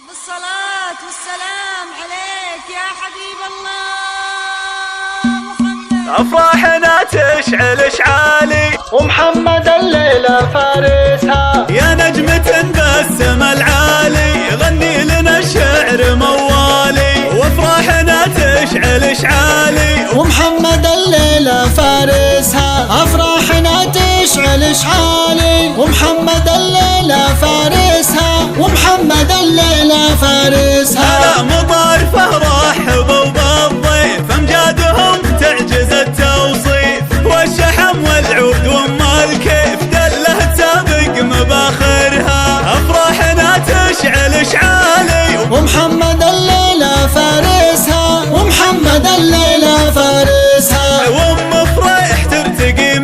بالصلاة والسلام عليك يا حبيب الله محمد. أفراحنا تشعل إشعالي ومحمد الليلة فارسها، يا نجمة بالسما العالي غني لنا الشعر موالي. وأفراحنا تشعل إشعالي ومحمد الليلة فارسها، أفراحنا تشعل إشعالي، ومحمد الليلة فارسها، ومحمد الليلة فارسها. هلا مضارفه رحبوا بالضيف أمجادهم تعجز التوصيف، والشحم والعود وام الكيف دله تسابق مباخرها. أفراحنا تشعل إشعالي ومحمد الليلة فارسها، ومحمد الليلة فارسها. وام فريح ترتقي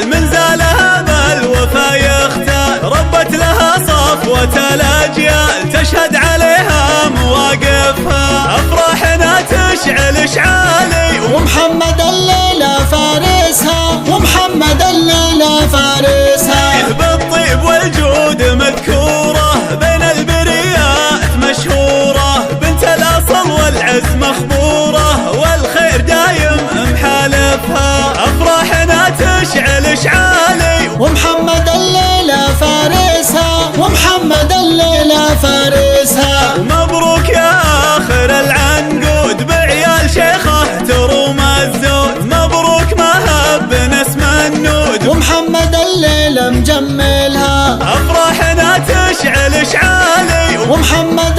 منزالها بالوفا يختال، ربت لها صفوة الأجيال تشهد عليها مواقفها. أفراحنا تشعل إشعالي ومحمد الليلة فارسها، ومحمد الليلة فارسها. بالطيب والجود مذكورة بين البريات مشهورة، بنت الأصل والعز مخبورة والخير دايم محالفها. أفراحنا تشعل إشعالي ومحمد الليلة فارسها، ومحمد الليلة فارسها. ومبروك يا آخر العنقود بعيال شيخه تروم الزود، مبروك ما هب اسم النود ومحمد الليلة مجملها. أفراحنا تشعل إشعالي ومحمد